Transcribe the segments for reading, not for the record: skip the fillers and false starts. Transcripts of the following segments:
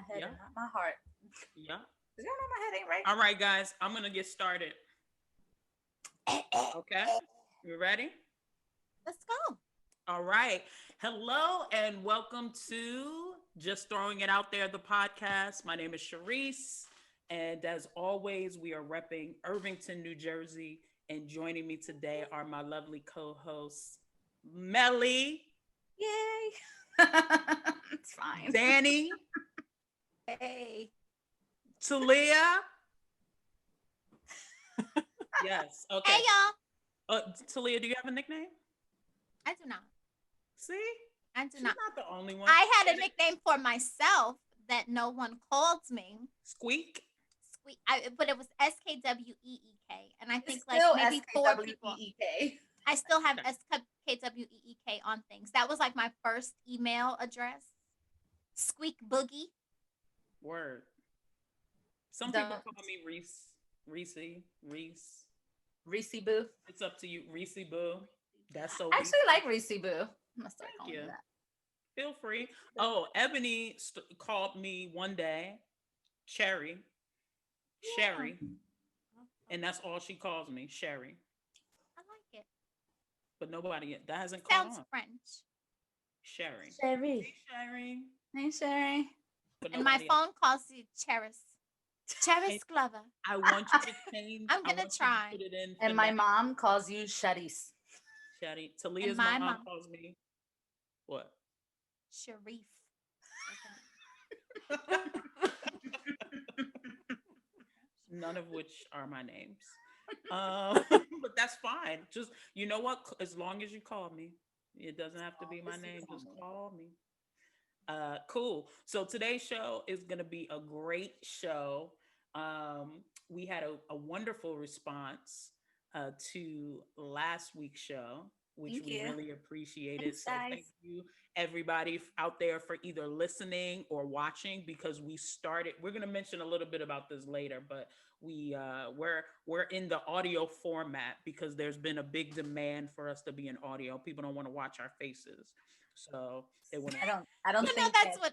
head Yeah. and not my heart. Yeah. Cause y'all know my head ain't right. All right, guys. I'm gonna get started. Okay. You ready? Let's go. All right. Hello and welcome to Just Throwing It Out There, the podcast. My name is Sharice. And as always, we are repping Irvington, New Jersey. And joining me today are my lovely co-hosts, Melly, Yay. It's fine. Danny, Hey. Talia. Yes. Okay. Hey, y'all. Talia, do you have a nickname? I do not. See? I do She's not. not the only one. I had a nickname for myself that no one called me. Squeak. But it was SKWEEK. And I think Still maybe 4 people. SKWEEK. I still have SKWEEK on things. That was like my first email address. Squeak Boogie. Word. Some people call me Reese. Reese Boo. It's up to you, Reese Boo. That's so. I actually like Reese Boo. I'm gonna start calling you that. Feel free. Oh, Ebony called me one day, Sherry, and that's all she calls me, Sherry. I like it. But nobody that hasn't called on. Sounds French. Sherry. Sherry. Hey, Sherry. Hey, Sherry. And my phone calls you Cheris. Cheris Glover. I want you to change. I'm gonna try. Put it in And my mom calls you Sharice. Sherry. Talia's my mom mom calls me what? Sharif. None of which are my names. But that's fine. Just, you know what? As long as you call me, it doesn't have to be my name. Just call me. Cool. So today's show is going to be a great show. We had a wonderful response to last week's show, which we really appreciated. So thank you everybody out there for either listening or watching, because we're going to mention a little bit about this later, but we're in the audio format because there's been a big demand for us to be in audio. People don't want to watch our faces. So they want to. I don't think that's the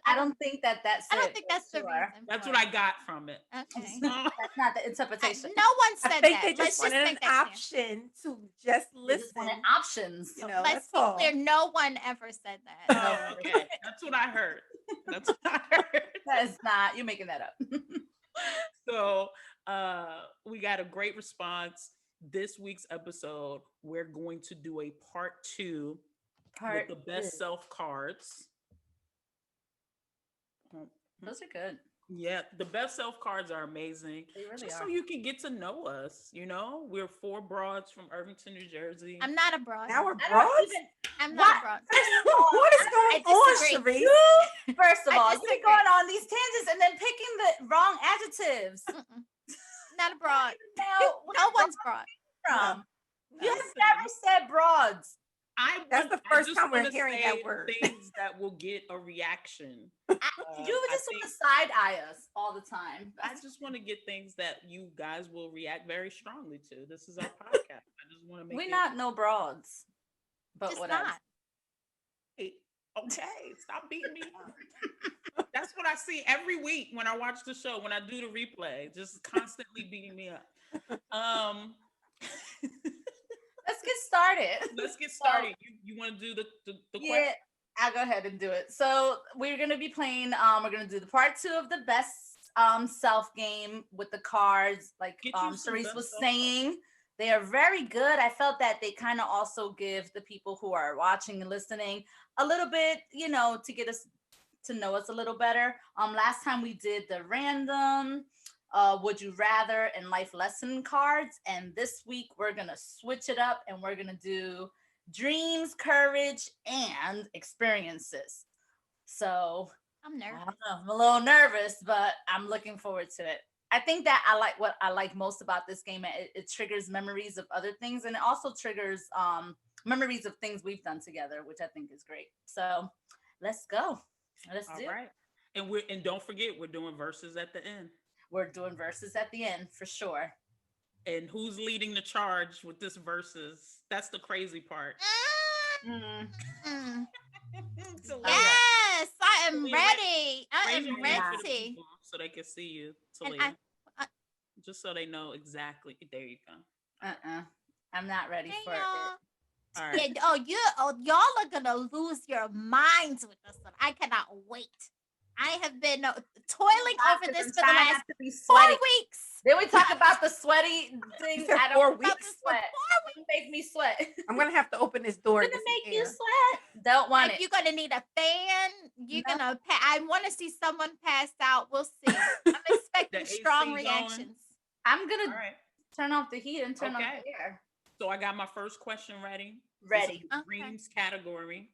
reason. That's what I got from it. Okay. That's not the interpretation. No one said that. They just wanted an option to just listen. Just wanted options. You know, let's be clear. No one ever said that. Oh, okay. That's what I heard. That is not. You're making that up. So we got a great response. This week's episode, we're going to do a part 2 with the best self cards. Those are good. Yeah, the best self cards are amazing. They really Just are. so you can get to know us. You know, we're 4 broads from Irvington, New Jersey. I'm not a broad. Now we're broads? I'm not a broad. What is going on, Sharice? First of all, you've been going on these tangents and then picking the wrong adjectives. Not a broad. No one's broad. From? You have never said broads. That's the first time we're hearing that word. Things that will get a reaction. You just want to side eye us all the time. I just want to get things that you guys will react very strongly to. This is our podcast. I just want to make we're not no broads, but just whatever. Not. Hey, okay, stop beating me up. That's what I see every week when I watch the show, when I do the replay, just constantly beating me up. Let's get started. You want to do the yeah, question? I'll go ahead and do it. So we're gonna be playing. We're gonna do the part 2 of the best self game with the cards. Like Sharice was saying, they are very good. I felt that they kind of also give the people who are watching and listening a little bit, to get us to know us a little better. Last time we did the random. Would you rather and life lesson cards, and this week we're gonna switch it up and we're gonna do dreams, courage, and experiences. So I'm nervous. I'm a little nervous, but I'm looking forward to it. I think that what I like most about this game. It triggers memories of other things, and it also triggers memories of things we've done together, which I think is great. So let's go. Let's do it. And don't forget, we're doing verses at the end. We're doing verses at the end for sure. And who's leading the charge with this verses? That's the crazy part. Yes, am Talia, ready. I raise your am hand for the ready. people so they can see you, And Talia. I Just so they know exactly. There you go. I'm not ready hey for it. y'all. All Yeah, right. y'all are gonna lose your minds with this one. I cannot wait. I have been toiling over this I'm for the trying last not to be 4 sweaty. weeks. Then we talk about the sweaty thing. said I 4 don't weeks? about the sweat. Don't make me sweat. I'm gonna have to open this door Gonna and get some make you air. sweat. Don't want Like, it. you're gonna need a fan. You're No. gonna. I want to see someone pass out. We'll see. I'm expecting AC strong going. reactions. I'm All gonna right. turn off the heat and turn on Okay. the air. So I got my first question ready. Ready. This is dreams category.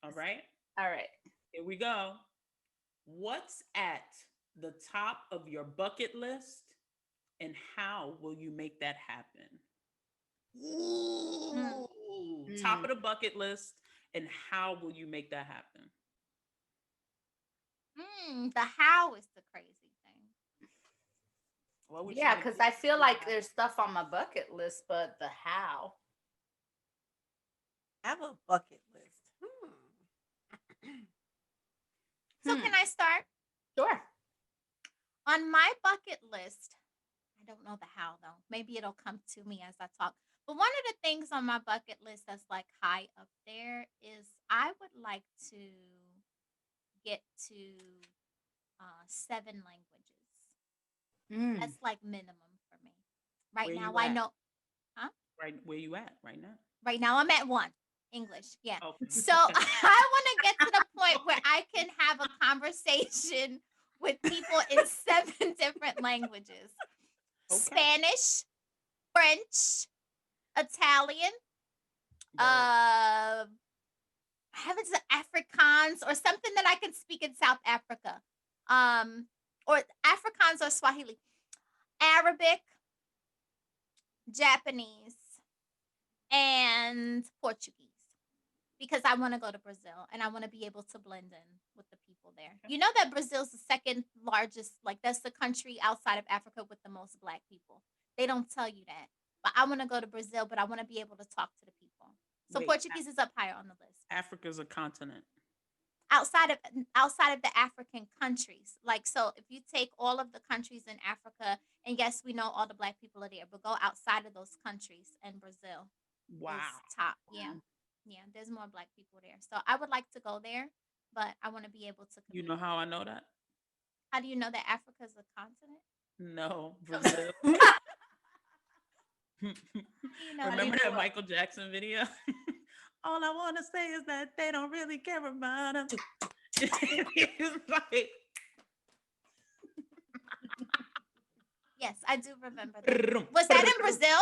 All right. All right. Here we go. What's at the top of your bucket list, and how will you make that happen? Ooh. Top of the bucket list, and how will you make that happen? The how is the crazy thing. What would Yeah, you because do? I feel like there's stuff on my bucket list, but the how. I have a bucket list. So can I start? Sure. On my bucket list, I don't know the how though. Maybe it'll come to me as I talk. But one of the things on my bucket list that's like high up there is I would like to get to 7 languages. That's like minimum for me. Right Where now, you I at? know. Right where you at right now? Right now, I'm at 1 English. Yeah. Okay. So I want to get to the point where I can have a conversation with people in 7 different languages: Okay. Spanish, French, Italian. Word. Have it Afrikaans or something that I can speak in South Africa. Or Afrikaans or Swahili, Arabic, Japanese, and Portuguese. Because I want to go to Brazil and I want to be able to blend in with the people there. You know that Brazil's the second largest, like that's the country outside of Africa with the most Black people. They don't tell you that. But I want to go to Brazil, but I want to be able to talk to the people. So Wait, Portuguese is up higher on the list. Africa's a continent. Outside of the African countries. Like, so if you take all of the countries in Africa, and yes, we know all the Black people are there, but go outside of those countries, and Brazil Wow. is top. Yeah. Yeah, there's more Black people there. So I would like to go there, but I want to be able to You know how I know that? How do you know that Africa is a continent? No, Brazil. You know, Remember that Michael Jackson video? All I want to say is that they don't really care about him. It's like, yes, I do remember that. Was that in Brazil?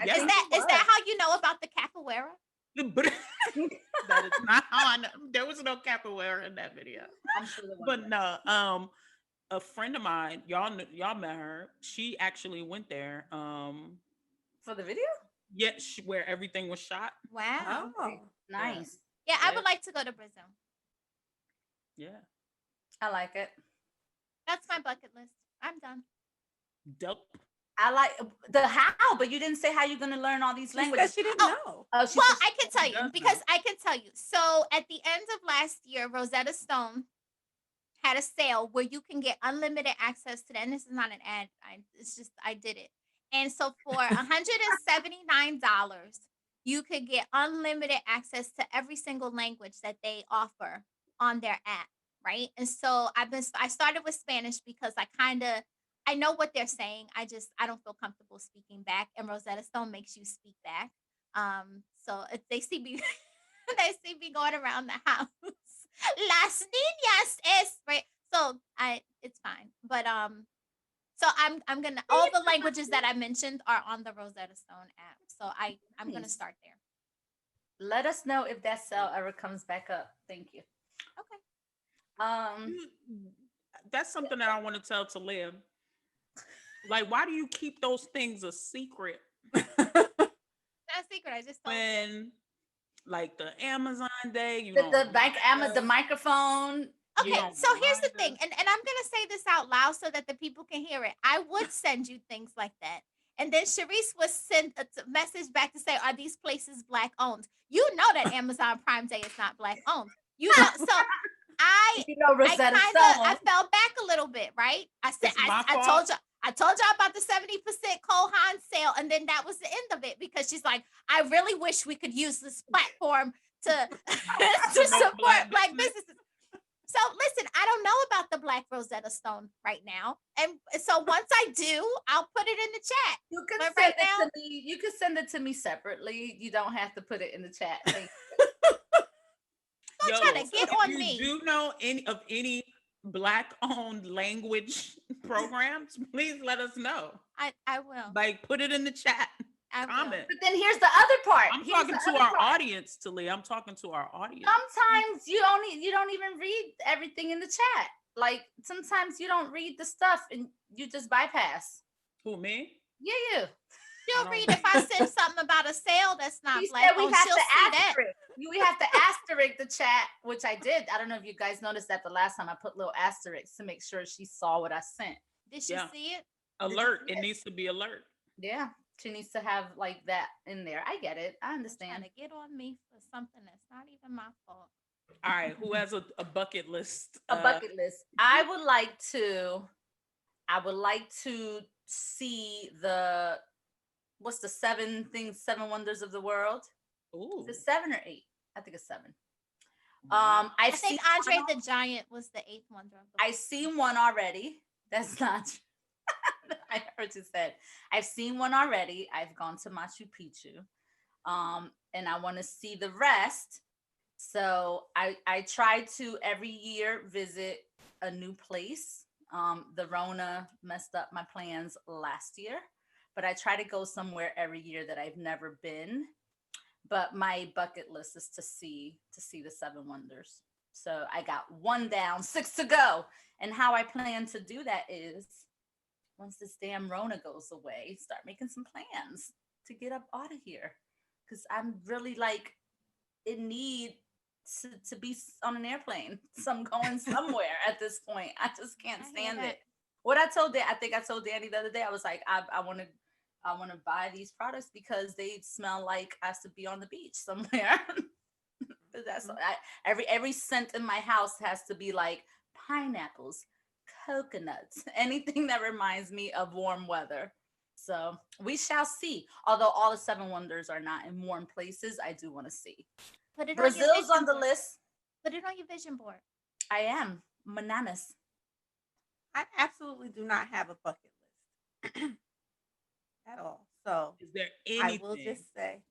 Yes, Is that how you know about the capoeira? that is not how I know. There was no capoeira in that video. I'm sure there But no, a friend of mine, y'all met her. She actually went there. For the video? Yeah, where everything was shot. Wow. Oh, Nice. Yeah, I would like to go to Brazil. Yeah. I like it. That's my bucket list. I'm done. Dope. I like the how, but you didn't say how you're gonna learn all these languages. she didn't know. Oh, she Well, said I can tell she you does because know. I can tell you. So at the end of last year, Rosetta Stone had a sale where you can get unlimited access to that. And this is not an ad. It's just I did it. And so for $179, you could get unlimited access to every single language that they offer on their app, right? And so I started with Spanish because I know what they're saying. I don't feel comfortable speaking back, and Rosetta Stone makes you speak back. So if they see me they see me going around the house. Las niñas es right. So it's fine. But so I'm gonna all the languages that I mentioned are on the Rosetta Stone app. So I'm gonna start there. let us know if that sale ever comes back up. Thank you. Okay. That's something that I want to tell Talia. Like, why do you keep those things a secret? Not a secret. I just told you. When, like, the Amazon day, you The don't bank remind the us. microphone. Okay, don't so here's the remind thing, us. and I'm gonna say this out loud so that the people can hear it. I would send you things like that, and then Sharice would send a message back to say, "Are these places Black owned?" You know that Amazon Prime Day is not Black owned. You know, so I Rosetta I Stone. fell back a little bit, right? I said, It's my I fault. told y'all about the 70% Cole Haan sale, and then that was the end of it because she's like, I really wish we could use this platform to to support Black businesses. So listen, I don't know about the Black Rosetta Stone right now, and so once I do, I'll put it in the chat. You can But send right it now- to me. You can send it to me separately. You don't have to put it in the chat. Don't try to get on you me. Do you know any Black-owned language programs? Please let us know. I will. Like, put it in the chat. I will. Comment. But then here's the other part. I'm talking to our audience, Talia. I'm talking to our audience. Sometimes you don't even read everything in the chat. Like sometimes you don't read the stuff and you just bypass. Who, me? Yeah, you. She'll read if I send something about a sale that's not She Black said we owned. have She'll to see that. asterisk. We have to asterisk the chat, which I did. I don't know if you guys noticed that the last time I put little asterisks to make sure she saw what I sent. Did she see it? Alert. It needs to be alert. Yeah, she needs to have like that in there. I get it. I understand. Trying to get on me for something that's not even my fault. All right. Who has a bucket list? A bucket list. I would like to see what's the 7 wonders of the world? Ooh. Is it 7 or 8? I think it's 7. I think Andre the Giant was the 8th wonder of the world. I've seen one already. That's not true. I heard you said. I've seen one already. I've gone to Machu Picchu. And I want to see the rest. So I try to every year visit a new place. The Rona messed up my plans last year, but I try to go somewhere every year that I've never been. But my bucket list is to see the 7 wonders. So I got 1 down, 6 to go. And how I plan to do that is once this damn Rona goes away, start making some plans to get up out of here. Because I'm really like in need to be on an airplane. So I'm going somewhere at this point. I just can't stand it. What I think I told Danny the other day, I was like, I want to buy these products because they smell like I should be on the beach somewhere. That's every scent in my house has to be like pineapples, coconuts, anything that reminds me of warm weather. So we shall see. Although all the 7 wonders are not in warm places, I do want to see. Brazil's on the list. Put it on your vision board. I am. Bananas. I absolutely do not have a bucket list at all. So is there anything? I will just say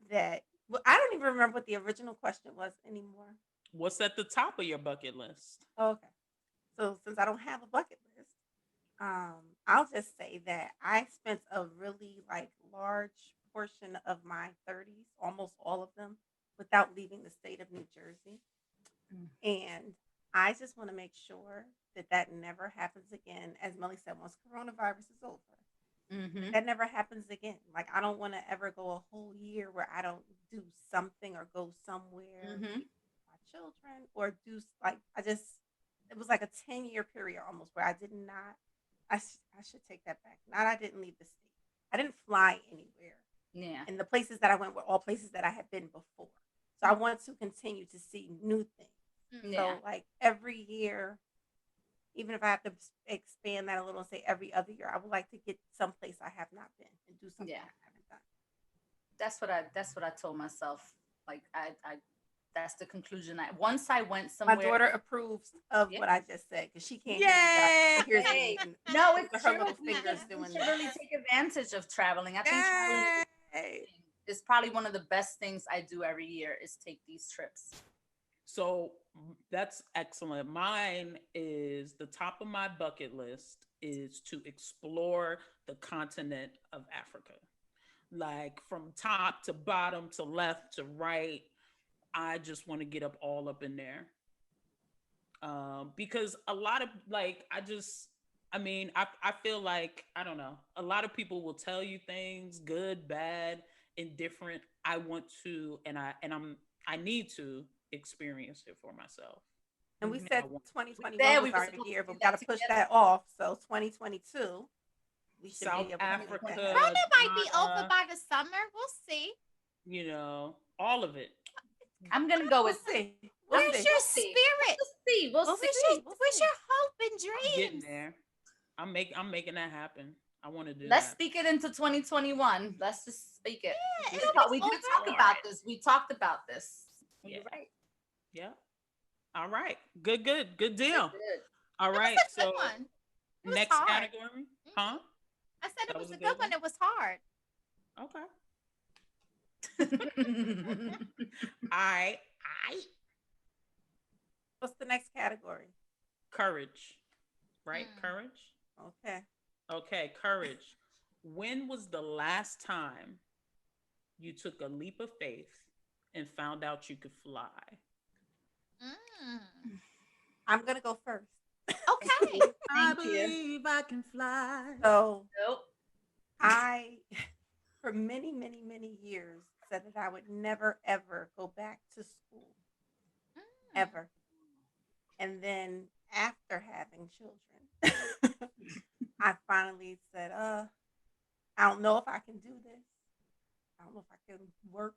that I don't even remember what the original question was anymore. What's at the top of your bucket list? Okay. So since I don't have a bucket list, I'll just say that I spent a really large portion of my 30s, almost all of them, without leaving the state of New Jersey. And I just want to make sure that never happens again. As Melly said, once coronavirus is over, that never happens again. Like, I don't want to ever go a whole year where I don't do something or go somewhere with my children or do it was like a 10-year period almost where I did not, I should take that back. Not I didn't leave the state. I didn't fly anywhere. Yeah. And the places that I went were all places that I had been before. So I want to continue to see new things. Yeah. So every year, even if I have to expand that a little and say every other year, I would like to get someplace I have not been and do something I haven't done. That's what I told myself. Like I that's the conclusion. Once I went somewhere. My daughter approves of what I just said because she can't hear me. No, it's her true. little fingers doing should that. really take advantage of traveling. I think traveling is probably one of the best things I do every year is take these trips. So that's excellent. Mine is the top of my bucket list is to explore the continent of Africa. Like from top to bottom to left to right. I just want to get all up in there. Because a lot of I feel like, I don't know, a lot of people will tell you things, good, bad, indifferent. I want to, and I need to experience it for myself. And we said 2021 was our year, but we got to push that off. So 2022, we should South be able Africa. to Rona might be over by the summer. We'll see. All of it. I'm gonna go We'll with see. We'll Where's see. your we'll see. Let's spirit? just see. We'll We'll see. see. We'll Where's see. your hope and I'm getting dreams? there. I'm making that happen. I want to do Let's that. speak it into 2021. Let's just speak it. Yeah, We it'll talk, be we did over. talk about this. We talked about this. Yeah. You're right. Yeah. All right. Good Good, deal. good. All It was right. a good So one. It was next hard. category. Mhm. Huh? I said it That was was a a good good one. one. It was hard. Okay. I What's the next category? courage. Right? Mm. Courage. Okay. Okay, courage. When was the last time you took a leap of faith and found out you could fly? Mm. I'm gonna go first. Okay. I Thank you. believe I can fly. So Nope. I, for many, many, many years, said that I would never ever go back to school Mm. ever. And then after having children, I finally said, I don't know if I can do this. I don't know if I can work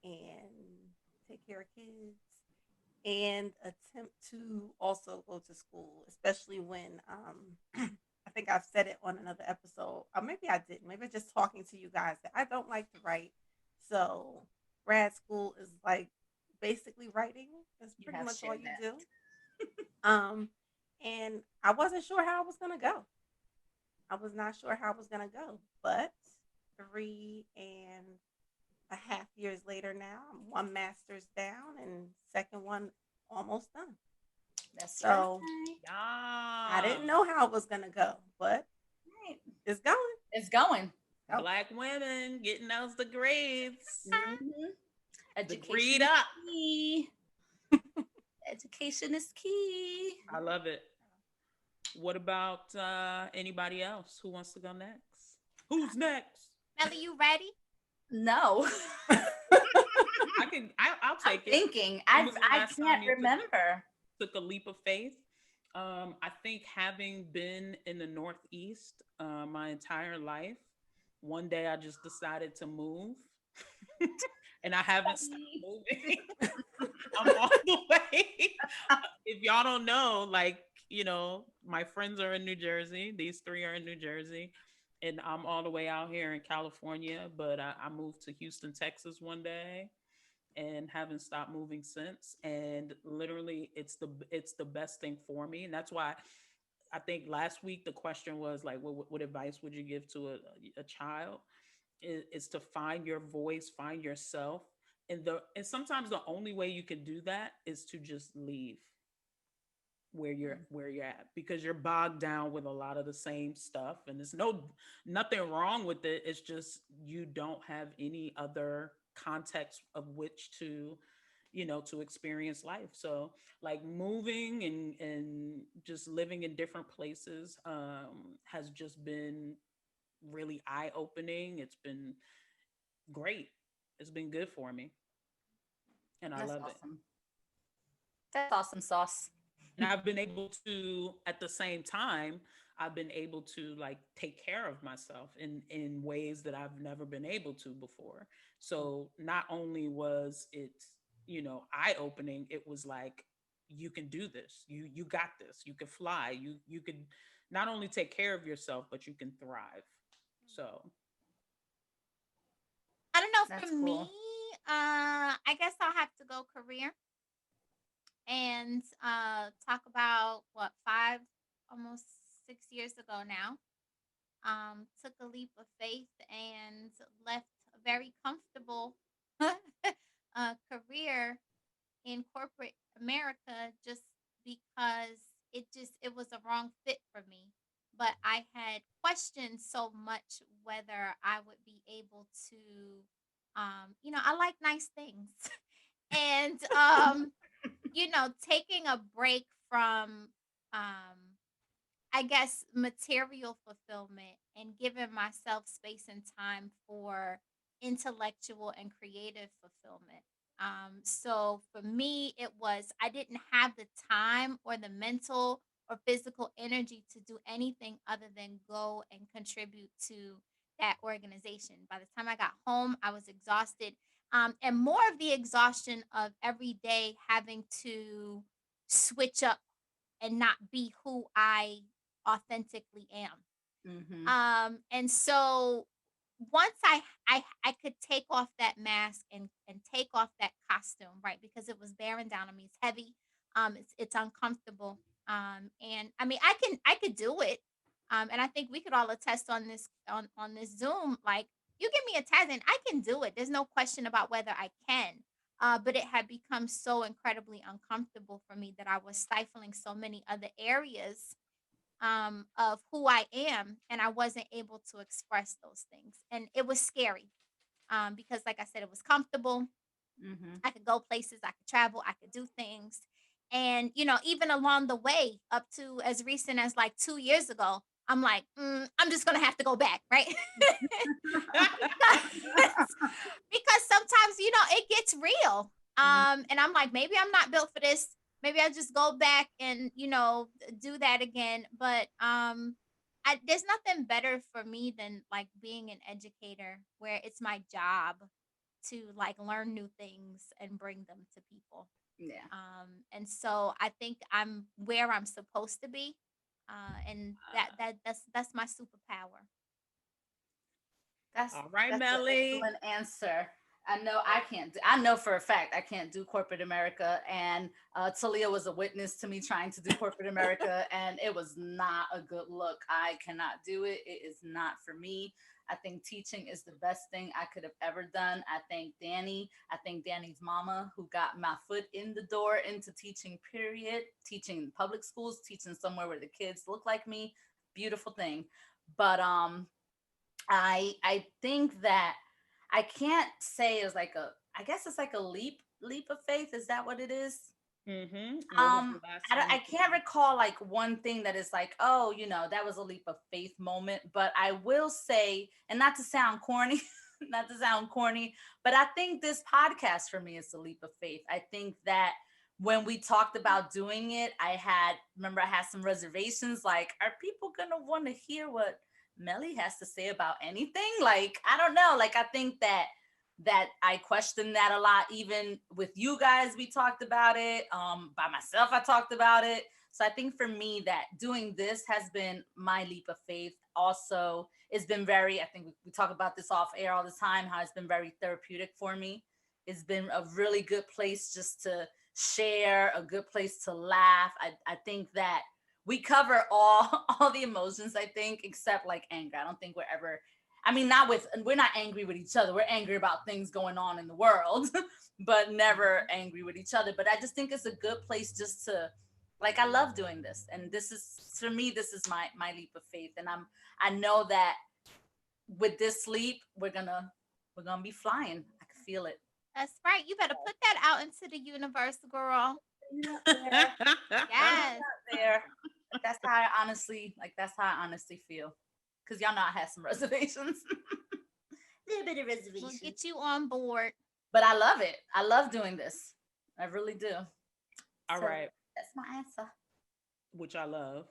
and take care of kids and attempt to also go to school, especially when I think I've said it on another episode, or maybe I didn't. Maybe just talking to you guys that I don't like to write. So grad school is like basically writing. That's You pretty have much all shared you that. do. Um, and I wasn't sure how I was gonna go. I was not sure how I was gonna go, but 3.5 years later now, I'm one master's down and second one almost done. That's So right. I Yeah. didn't know how it was gonna go, but Right. it's going. It's going. Oh, Black women getting those degrees. Mhm. Education Degreed is up. key. Education is key. I love it. What about anybody else who wants to go next? Who's next? Melly, you ready? No. I'll I'm take it. thinking. When was the I last time can't you remember. took a leap of faith? I think having been in the Northeast my entire life, one day I just decided to move, and I haven't stopped moving. I'm all the way. If y'all don't know, like, my friends are in New Jersey. These three are in New Jersey. And I'm all the way out here in California. But I moved to Houston, Texas one day and haven't stopped moving since. And literally it's the best thing for me. And that's why I think last week the question was like, what advice would you give to a child? Is to find your voice, find yourself. And sometimes the only way you can do that is to just leave where you're at, because you're bogged down with a lot of the same stuff, and there's nothing wrong with it. It's just you don't have any other context of which to experience life. So like moving and just living in different places has just been really eye opening. It's been great. It's been good for me, and I That's love it. awesome. That's awesome sauce. And I've been able to, at the same time, I've been able to like take care of myself in ways that I've never been able to before. So not only was it, eye opening, it was like, you can do this. You got this. You can fly. You could not only take care of yourself, but you can thrive. So I don't know. That's For me, cool. I guess I'll have to go career and talk about what 5, almost 6 years ago now. Took a leap of faith and left a very comfortable career in corporate America just because it was a wrong fit for me. But I had questioned so much whether I would be able to I like nice things. And taking a break from I guess material fulfillment and giving myself space and time for intellectual and creative fulfillment. So for me, it was I didn't have the time or the mental or physical energy to do anything other than go and contribute to that organization. By the time I got home, I was exhausted. and more of the exhaustion of every day having to switch up and not be who I authentically am. And so once I could take off that mask and take off that costume, right? Because it was bearing down on me. It's heavy. It's uncomfortable. And I mean I could do it. And I think we could all attest on this on this Zoom. Like you give me a task and I can do it. There's no question about whether I can. But it had become so incredibly uncomfortable for me that I was stifling so many other areas of who I am, and I wasn't able to express those things. And it was scary because, like I said, it was comfortable. I could go places, I could travel, I could do things. And, even along the way, up to as recent as like 2 years ago, I'm like, I'm just going to have to go back, right? because sometimes, it gets real. And I'm like, maybe I'm not built for this. Maybe I'll just go back and, do that again. But there's nothing better for me than like being an educator where it's my job to like learn new things and bring them to people. Yeah. And so I think I'm where I'm supposed to be. And that's my superpower. All right, that's Melly. an excellent answer. I know for a fact I can't do corporate America. And Talia was a witness to me trying to do corporate America, and it was not a good look. I cannot do it. It is not for me. I think teaching is the best thing I could have ever done. I thank Danny's mama who got my foot in the door into teaching, period. Teaching in public schools, teaching somewhere where the kids look like me. Beautiful thing. But I think that I can't say it's like I guess it's like a leap of faith. Is that what it is? I can't recall like one thing that is like, oh, that was a leap of faith moment. But I will say, and not to sound corny, but I think this podcast for me is a leap of faith. I think that when we talked about doing it, I had some reservations. Like, are people gonna want to hear what Melly has to say about anything? Like, I don't know. Like, I think that I question that a lot. Even with you guys, we talked about it. By myself, I talked about it. So I think for me that doing this has been my leap of faith. Also, it's been I think we talk about this off air all the time, how it's been very therapeutic for me. It's been a really good place just to share, a good place to laugh. I think that we cover all the emotions, I think, except like anger. I don't think we're not angry with each other. We're angry about things going on in the world, but never angry with each other. But I just think it's a good place just to, like, I love doing this. And this is my leap of faith. And I know that with this leap, we're gonna be flying. I can feel it. That's right. You better put that out into the universe, girl. Yes. There. That's how I honestly feel. Because y'all know I had some reservations. A little bit of reservations. We'll get you on board. But I love it. I love doing this. I really do. All right. That's my answer. Which I love.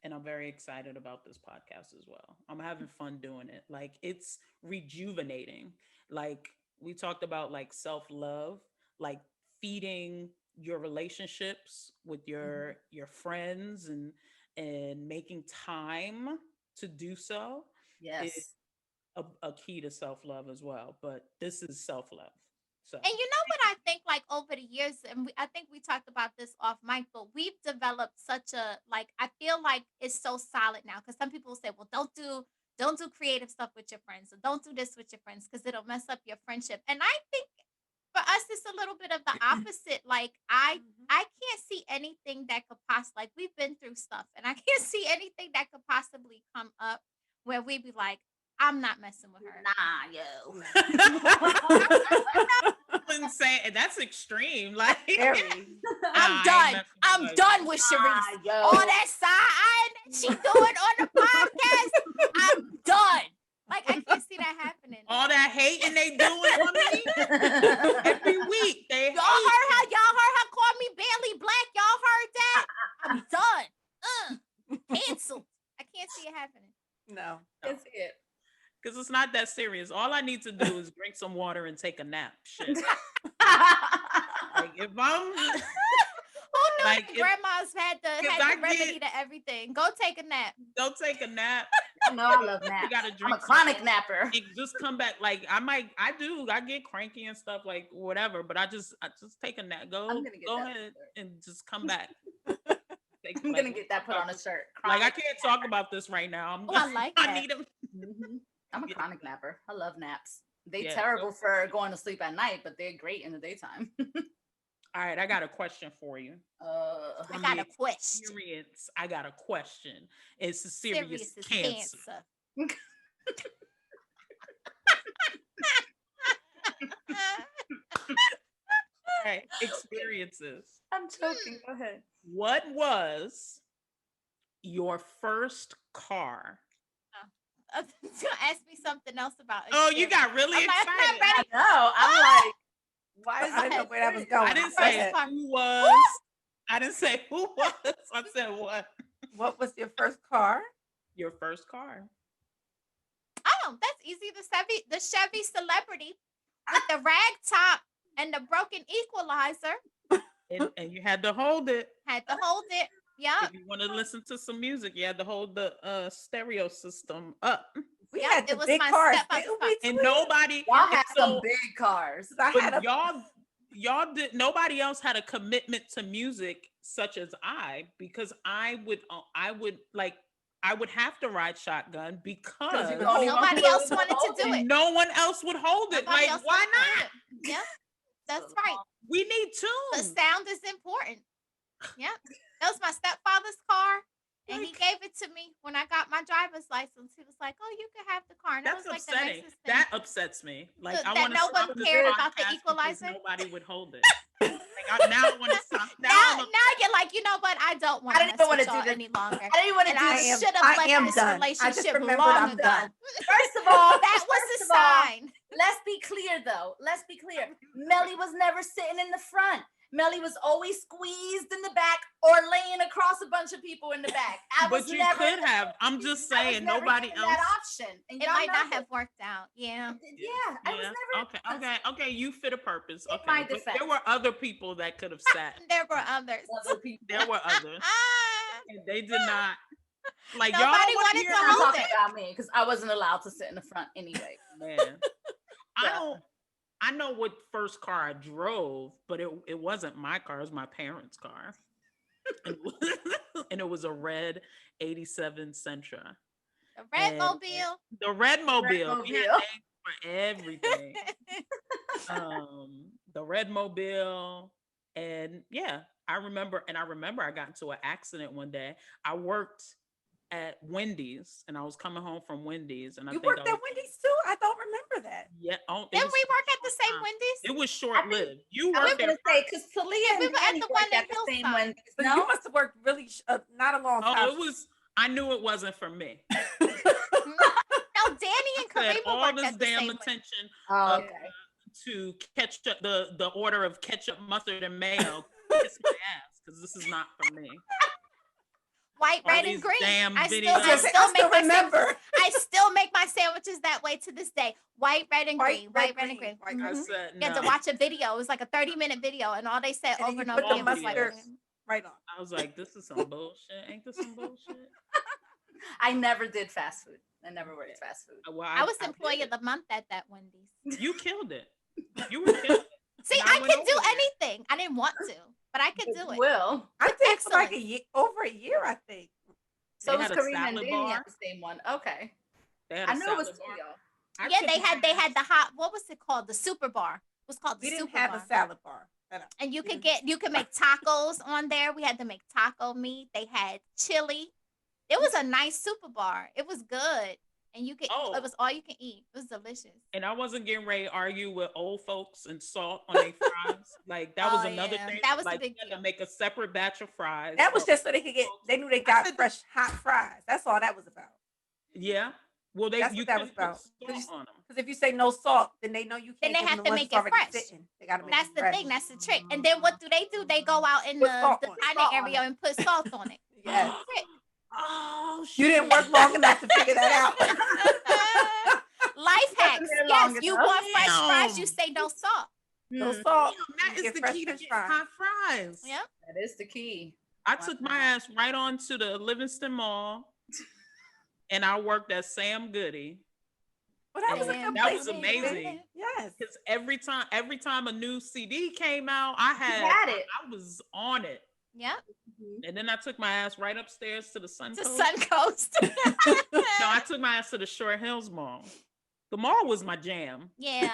And I'm very excited about this podcast as well. I'm having fun doing it. Like, it's rejuvenating. Like, we talked about like self-love, like feeding your relationships with your friends and making time to do so. Yes. Is a key to self-love as well. But this is self-love. So, and you know what I think, like over the years, and I think we talked about this off mic, but we've developed such a, like, I feel like it's so solid now, because some people say, well, don't do creative stuff with your friends, or don't do this with your friends because it'll mess up your friendship. And I think for us, it's a little bit of the opposite. Like, I can't see anything that could possibly, like, we've been through stuff, and I can't see anything that could possibly come up where we'd be like, I'm not messing with her. Nah, yo. I wouldn't say that's extreme. Like, I'm done. I'm done with Sharice. All that side she doing on the podcast, I'm done. Like, I can't see that happening. All that hating they doing on me every week. Y'all heard her call me barely black. Y'all heard that? I'm done. Canceled. I can't see it happening. No. That's it. Because it's not that serious. All I need to do is drink some water and take a nap. Shit. Like if I'm Who knew like that if, grandmas had I the remedy to everything? Go take a nap. go take a nap. No, I love naps. You gotta I'm a drink some chronic water. napper. It just come back. Like I get cranky and stuff, like whatever, but I just take a nap. Go I'm gonna get that ahead and just come back. I'm gonna get that put on a shirt. Like I Chronic can't napper. talk about this right now. Oh, I like I that. need them. I'm a Yeah. chronic napper. I love naps. They Yeah, terrible go for going to sleep at night, but they're great in the daytime. All right, I got a question for you. I From got the a question. experience, I got a question. It's a serious as cancer. All right, experiences. I'm choking. Go ahead. What was your first car? Ask me something else about it. Oh, you got really I'm excited. not ready. No, I'm like, why is I didn't know where that was going. I didn't Go say ahead. who was. I didn't say who was. I said what? What was your first car? Your first car. Oh, that's easy. The Chevy Celebrity with the rag top and the broken equalizer. And you had to hold it. Had to hold it. Yep. If you want to listen to some music, you had to hold the stereo system up. We Yep, had it the was big my cars, stepmother's didn't car. we? And Too? nobody y'all and had so- some big cars. I had but a y'all did nobody else had a commitment to music such as I, because I would have to ride shotgun because you the only one Nobody who else was wanted to holding do it. it. no one else would hold it. Nobody Like, else why wanted to not? do it. Yep. That's So right. We need The tunes. sound is important. Yep. That was my stepfather's car. And he Like- gave it to me when I got my driver's license. He was like, "Oh, you can have the car." And that That's was like the upsetting. nicest thing. That upsets me. Like, I That want to no one stop this cared about the podcast because equalizer? nobody would hold it. Now I want to stop. Now you're like, you know what? I don't want I to didn't mess even with wanna y'all do this. any longer. I didn't want to And do I this. should have I left am this done. I just relationship remembered long I'm ago. done. First of all, That was first the of all, sign. let's be clear though. Let's be clear. Melly was never sitting in the front. Melly was always squeezed in the back or laying across a bunch of people in the back. But you could have. I'm just I was saying, never nobody given else. that option. And It y'all might know not that. have worked out. Yeah. Yeah, I was never. Okay. You fit a purpose. In Okay, my but defense. there were other people that could have sat. There were others. Other people. There were others, Ah, and they did not. Like, y'all Nobody don't want to wanted hear to I'm hold talking it. about me because I wasn't allowed to sit in the front anyway. Man, Yeah. I know what first car I drove, but it wasn't my car. It was my parents' car, and it was a red '87 Sentra. the Red And- Mobile. The red mobile. We had Mobile. names for everything. The red mobile, and yeah, I remember I got into an accident one day. I worked at Wendy's, and I was coming home from Wendy's, and I You think worked I at was, Wendy's too? I don't remember that. yeah. It Didn't was we work at the short same time. Wendy's? It was short lived. You I was worked there. gonna say because Talia we and were at Danny the worked one at in the same Hillside. Wendy's. So No, you must have worked really not a long time. Oh, it was. I knew it wasn't for me. No, Danny and Had Karima all worked this at the damn same Wendy's. attention oh, okay. to ketchup, the order of ketchup, mustard, and mayo. Kiss my ass, because this is not for me. White, All red, these and green. damn I videos. still make my remember. I still make my sandwiches that way to this day. White, red, and White, green. red, White, red, and green. green. White, I Mhm. said You had no. to watch a video. It was like a 30-minute video, and all they said And then over you and put over the again was white, red, mustard and green. right on. I was like, this is some bullshit. Ain't this some bullshit? I never did fast food. I never worked fast food. Well, I was did employee it. of the month at that Wendy's. You killed it. You were killing it. See, And I I went could do over there. anything. I didn't want to, but I could do it. Will. I did it for like Excellent. a year, over a year, I think. So They was had a Karina and salad Danny bar. at the same one. Okay. They had I a knew it was salad two bar. of y'all. I Yeah, kicked they ass. had the hot. What was it called? The super bar. It was called the We didn't super have bar. a salad bar. And you could Mhm. you could make tacos on there. We had to make taco meat. They had chili. It was a nice super bar. It was good. And you could Oh. it was all you can eat. It was delicious. And I wasn't getting ready to argue with old folks and salt on their fries. Like, that was Oh, another yeah. thing. That was the like, big you had deal. to make a separate batch of fries. That was for just so they could get. folks. They knew they I got said- fresh hot fries. That's all that was about. Yeah. Well, That's you what that was couldn't about. put 'Cause salt on them. Because if you say no salt, then they know you Then can't. they give them have the to ones make that's it already fresh. sitting. They gotta make That's it the fresh. thing. That's the trick. And then what do? They go out in Put the salt on it. dining Salt on area it. and put salt on it. Yes. Trick. Oh, shit. You didn't work long enough to figure that out. life hacks. there long Yes, you enough. want fresh fries, you Damn. say no salt. No Mm, salt. That you is get the fresh key to French getting fries. hot fries. Yep. that is the key. I took my ass right on to the Livingston Mall, and I worked at Sam Goody. Well, that was a And good that place was to be. amazing. Yes. Because every time a new CD came out, I it. was on it. Yep. And then I took my ass right upstairs to the To Suncoast. Suncoast. No, I took my ass to the Short Hills Mall. The mall was my jam. Yeah,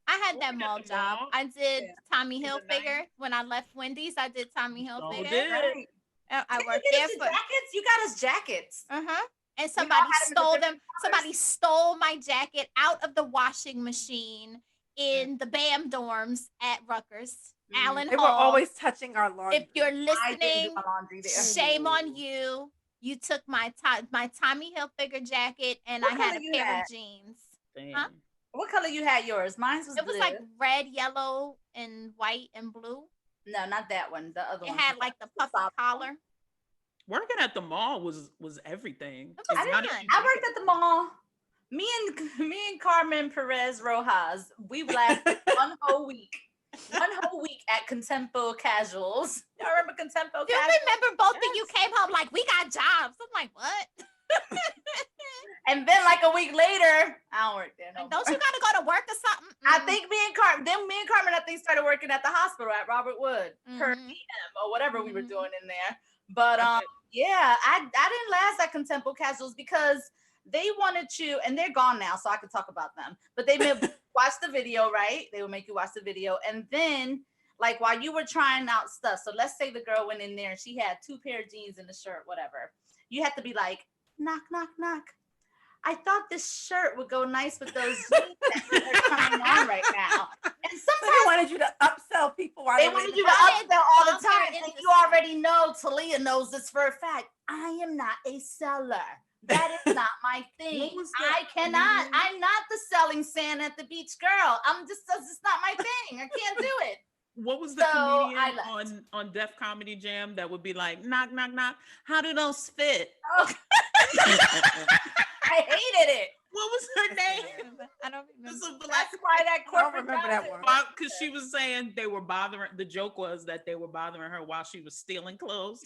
I had that Working at mall the job. mall I did Yeah. Tommy in the Hilfiger when I left Wendy's. I did Tommy sure Hilfiger. did. Right. I Didn't worked you get there us the for. jackets. You got us jackets. And all somebody had 'em in stole different them. Somebody stole my jacket out of the washing machine in the BAM dorms at Rutgers. Allen They were Hall. always touching our laundry. If you're I didn't do listening, my laundry there. shame on you. You took my Tommy Hilfiger jacket, and What I had color a you pair had? of jeans. Damn. Huh? What color you had yours? Mine was It was blue. like red, yellow, and white and blue. No, not that one. The other It one. had like the puffy collar. Working at the mall was everything. It was And now that fun. you I think worked at the mall. Me and Carmen Perez Rojas, we lasted one whole week. One whole week at Contempo Casuals. Y'all remember Contempo Do you Casuals? remember both of you came home like, we got jobs? I'm like, what? And then like a week later, I don't work there no Like, don't more. you gotta go to work or something? I think me and Carmen, I think started working at the hospital at Robert Wood per Mhm. PM or whatever we were Mhm. doing in there. But yeah, I didn't last at Contempo Casuals because they wanted you, and they're gone now, so I could talk about them. But they made watch the video, right? They would make you watch the video, and then like while you were trying out stuff. So let's say the girl went in there and she had 2 pair of jeans and a shirt, whatever. You have to be like, knock, knock, knock. I thought this shirt would go nice with those jeans that are coming on right now. And So sometimes they wanted you to upsell people while they were wanted in you the to house. upsell all the Upsell time. And industry. you already know Talia knows this for a fact. I am not a seller. That is not my thing. What was I that cannot. comedian? I'm not the selling sand at the beach girl. That's just not my thing. I can't do it. What was the So, I comedian left. on Def Comedy Jam that would be like, knock, knock, knock? How do those fit? Oh. I hated it. What was her name? I don't This remember. is black. That's why that I don't corporate remember that job- one. Because she was saying they were bothering. The joke was that they were bothering her while she was stealing clothes.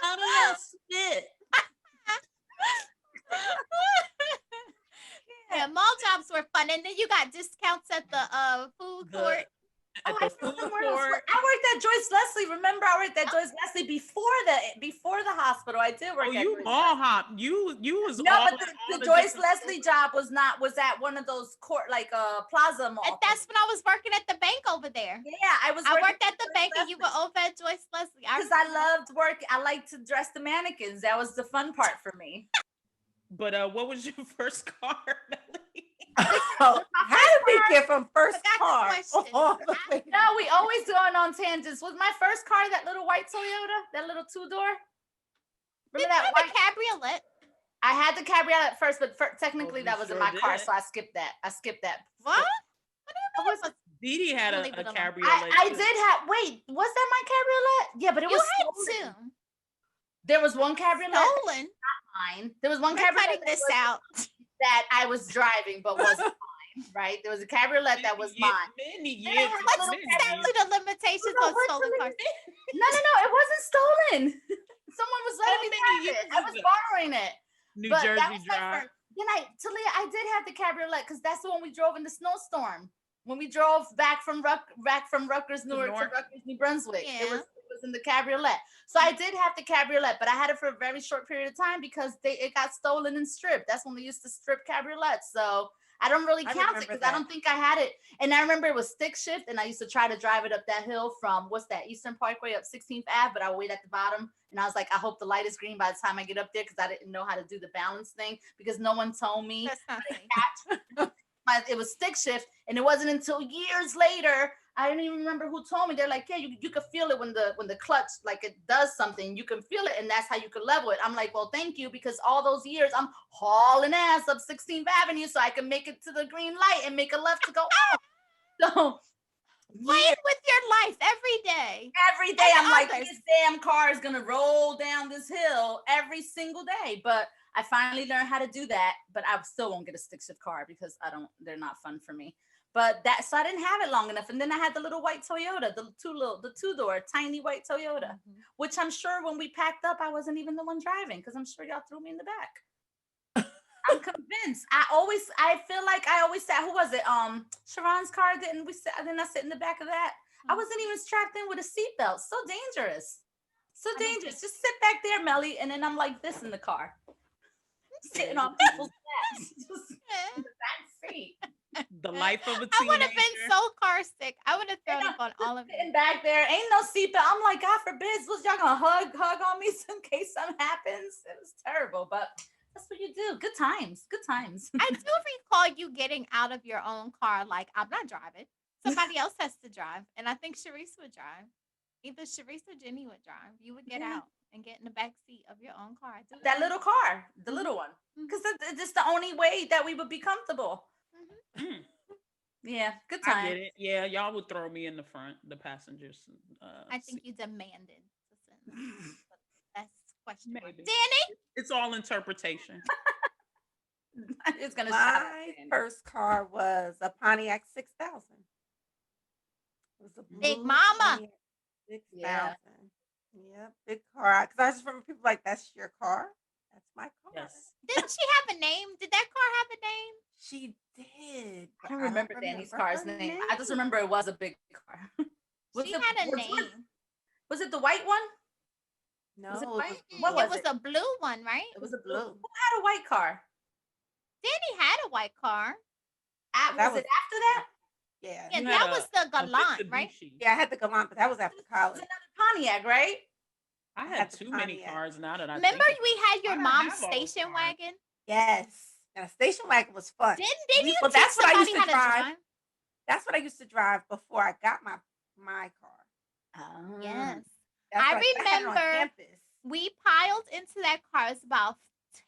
How do those fit? Yeah, mall jobs were fun, and then you got discounts at the food court. At Oh, the I food forgot where else. court. I worked at Joyce Leslie. Remember, I worked at Joyce Leslie before the hospital. I did work Oh, at you Joyce mall hop. You was No, all but in all the Joyce different Leslie stores. job was at one of those court plaza malls. And that's when I was working at the bank over there. Yeah, I was. I working worked at the Joyce bank, and you were Leslie over at Joyce Leslie. because I loved work. I liked to dress the mannequins. That was the fun part for me. But what was your first car, Melly? How did we get from first Forgot the car? question. all the way- No, we always going on tangents. Was my first car that little white Toyota, that little 2-door? Did Remember you that have white? a cabriolet? I had the cabriolet first, but technically you that was in sure my car, did. so I skipped that. I skipped that. What? What was it? Dee Dee had Leave a it alone. cabriolet. I too. did have. Wait, was that my cabriolet? Yeah, but it You was had stolen. two. There was one cabriolet. Stolen. Mine. There was one We're cabriolet cutting this out. that I was driving, but wasn't mine. Right? There was a cabriolet that was mine. Many Then years. there was What's little the statute of limitations No, on what's stolen the cars? No, it wasn't stolen. Someone was letting me many have it. years I was ago? borrowing it. New But that Jersey was my Drive. first. Then Talia, I did have the cabriolet because that's the one we drove in the snowstorm when we drove back from Rutgers, Newark to Newark. Rutgers, New Brunswick. It Yeah. was in the cabriolet. So I did have the cabriolet, but I had it for a very short period of time because it got stolen and stripped. That's when they used to strip cabriolets. So I don't really I count it remember because I don't think I had it. And I remember it was stick shift, and I used to try to drive it up that hill from Eastern Parkway up 16th Ave, but I would wait at the bottom. And I was like, I hope the light is green by the time I get up there because I didn't know how to do the balance thing because no one told me. That's not safe. It was stick shift, and it wasn't until years later. I don't even remember who told me. They're like, yeah, you can feel it when the clutch like it does something. You can feel it, and that's how you can level it. I'm like, well, thank you, because all those years I'm hauling ass up 16th Avenue so I can make it to the green light and make a left to go out. So Playing with your life every day. every day And I'm like, others. this damn car is gonna roll down this hill every single day. But I finally learned how to do that, but I still won't get a stick shift car because they're not fun for me. But so I didn't have it long enough. And then I had the little white Toyota, the two-door, tiny white Toyota, which I'm sure when we packed up, I wasn't even the one driving because I'm sure y'all threw me in the back. I'm convinced. I feel like I always said, who was it? Sharon's car, didn't I sit in the back of that? I wasn't even strapped in with a seatbelt. So dangerous. So dangerous. Just sit back there, Melly, and then I'm like this in the car. Sitting on people's backs. Just in the back seat. The life of a teenager. I would have been so car sick. I would have thrown up on all of you. Sitting back there, ain't no seatbelt. I'm like, God forbid, was y'all gonna hug on me in case something happens? It was terrible, but that's what you do. Good times. Good times. I do recall you getting out of your own car. Like, I'm not driving. Somebody else has to drive. And I think Sharice would drive. Either Sharice or Jenny would drive. You would get out and get in the back seat of your own car. That little car, the little one. Because it's just the only way that we would be comfortable. Yeah, good time. I get it. Yeah, y'all would throw me in the front, the passengers. I think you demanded to send them. That's question. Maybe. Danny? It's all interpretation. It's gonna. My first car was a Pontiac 6000. It was a blue Big Mama. 6,000. Yeah, big car. Because I just remember people like, that's your car? That's my car. Yes. Didn't she have a name? Did that car have a name? She did. I don't remember Danny's car's name. I just remember it was a big car. She had a name. Was it the white one? No, was it white? What it was a blue one, right? It was a blue. Who had a white car? Danny had a white car. Was it after that? Yeah. Yeah, that was the Galant, right? Yeah, I had the Galant, but that was after college. It was another Pontiac, right? I had too many cars now that I remember we had your mom's station wagon? Yes. And a station wagon was fun. Didn't you that's what I used to how drive. That's what I used to drive before I got my car. Yes. That's I remember on campus. We piled into that car. It's about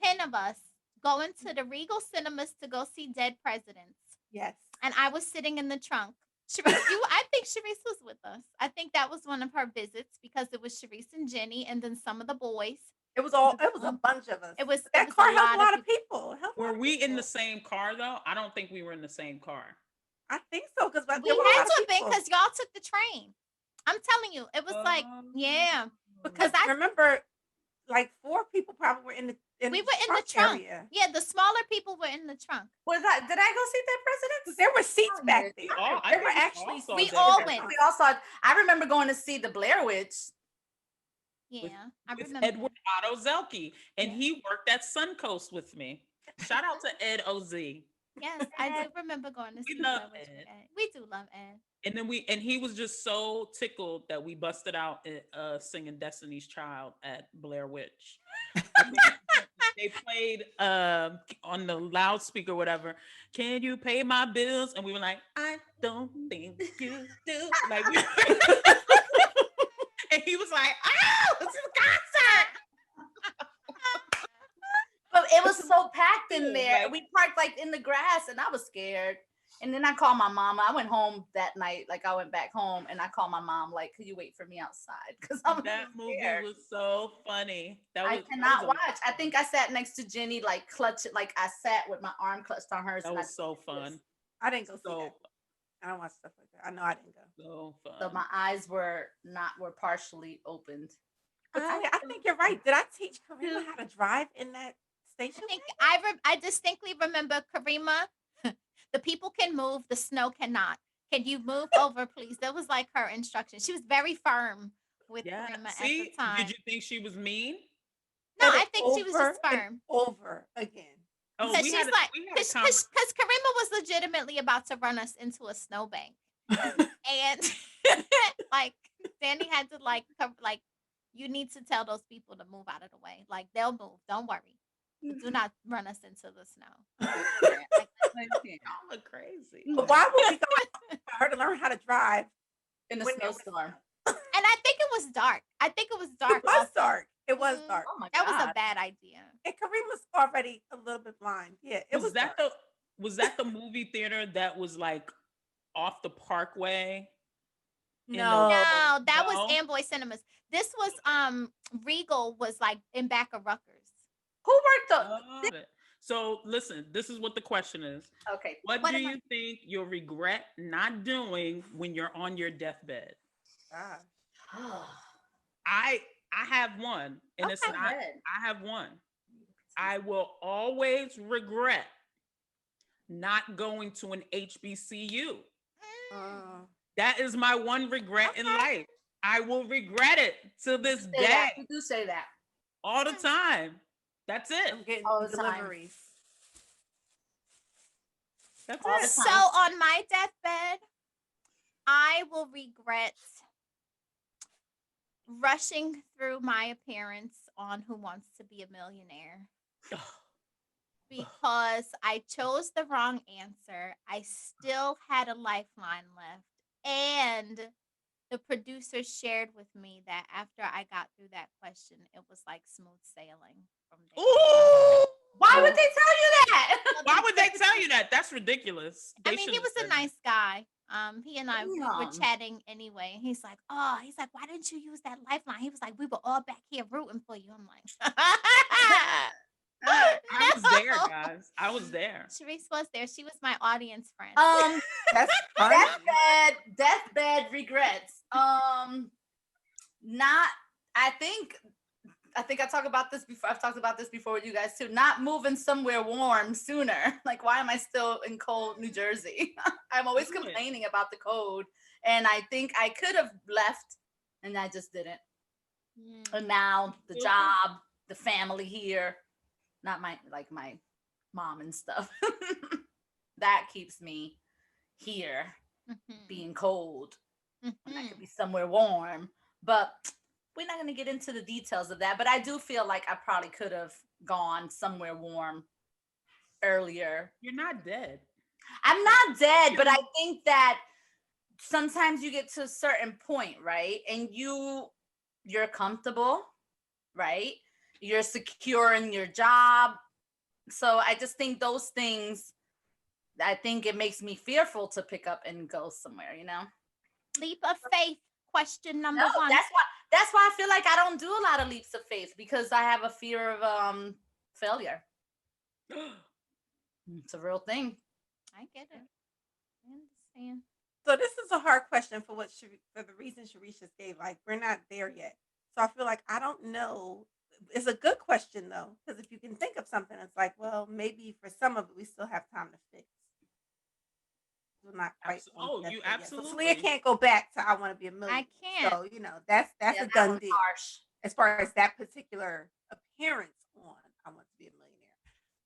10 of us going to the Regal Cinemas to go see Dead Presidents. Yes. And I was sitting in the trunk. Sharice, I think Sharice was with us. I think that was one of her visits because it was Sharice and Jenny and then some of the boys. It was a bunch of us. That car helped a lot of people. Were we in the same car though? I don't think we were in the same car. I think so because we had to have been because y'all took the train. I'm telling you, it was because I remember like 4 people probably were in the trunk. Area. Yeah, the smaller people were in the trunk. Did I go see Dead Presidents? There were seats back there. There were actually. We all went. We all saw. I remember going to see the Blair Witch. Yeah, I remember. Edward Otto Zelke, and he worked at Suncoast with me. Shout out to Ed Oz. Yes, I do remember going to see Blair Witch. We do love Ed. And he was just so tickled that we busted out singing Destiny's Child at Blair Witch. They played on the loudspeaker, whatever. Can you pay my bills? And we were like, I don't think you do. Like, and he was like, oh, it's a concert. But it was so packed in there. Like, we parked like in the grass, and I was scared. And then I called my mom. I went home that night. Like I went back home, and I called my mom. Like, could you wait for me outside? Because that movie was so funny. I cannot watch. I think I sat next to Jenny, like clutch it. Like I sat with my arm clutched on hers. That was so fun. I didn't go see that. I don't watch stuff like that. I know I didn't go. So fun. So my eyes were partially opened. But I think you're right. Did I teach Karima how to drive in that station? I distinctly remember Karima. The people can move, the snow cannot. Can you move over, please? That was like her instruction. She was very firm with Karima at the time. Did you think she was mean? No, I think she was just firm. Over again. Oh, because she's like, because Karima was legitimately about to run us into a snowbank, and like Danny had to like, you need to tell those people to move out of the way. Like they'll move. Don't worry. Do not run us into the snow. Y'all look crazy. But why would we go for her to learn how to drive in the snowstorm? And I think it was dark. It was dark. It was dark. Oh my God. That was a bad idea. And Kareem was already a little bit blind. Yeah, was that the movie theater that was like off the Parkway? No, that was Amboy Cinemas. This was Regal was like in back of Rutgers. Who worked the? Love it. So listen, this is what the question is. Okay. What do you think you'll regret not doing when you're on your deathbed? Gosh. I have one, and it's not. I have one. I will always regret not going to an HBCU. That is my one regret in life. I will regret it to this day. You do say that all the time. That's it. I'm getting all the deliveries. That's all it. the So time. on my deathbed, I will regret rushing through my appearance on Who Wants to Be a Millionaire because I chose the wrong answer. I still had a lifeline left. And the producer shared with me that after I got through that question, it was like smooth sailing from there. Ooh! Why would they tell you that? Why would they tell you that? That's ridiculous. I mean, he was a nice guy. He and I we were Damn. chatting anyway. He's like, why didn't you use that lifeline? He was like, we were all back here rooting for you. I'm like, I was there, guys. I was there. Sharice was there. She was my audience friend. That's funny. Deathbed regrets. Not. I think I talked about this before. I've talked about this before with you guys too. Not moving somewhere warm sooner. Like, why am I still in cold New Jersey? I'm always complaining about the cold, and I think I could have left, and I just didn't. And now the job, the family here, not my mom and stuff. That keeps me here, being cold. And I could be somewhere warm, but we're not going to get into the details of that. But I do feel like I probably could have gone somewhere warm earlier. You're not dead. I'm not dead, but I think that sometimes you get to a certain point, right? And you're comfortable, right? You're secure in your job. So I just think those things, I think it makes me fearful to pick up and go somewhere, Leap of faith, question number one. That's why I feel like I don't do a lot of leaps of faith, because I have a fear of failure. It's a real thing. I get it. I understand. So this is a hard question for the reason Sharice just gave. Like, we're not there yet. So I feel like I don't know. It's a good question though, because if you can think of something, it's like, well, maybe for some of it we still have time to fix. We're not quite. You absolutely. So Leah can't go back to I want to be a millionaire. I can't. So that's a done deal. Harsh. As far as that particular appearance on I want to be a millionaire.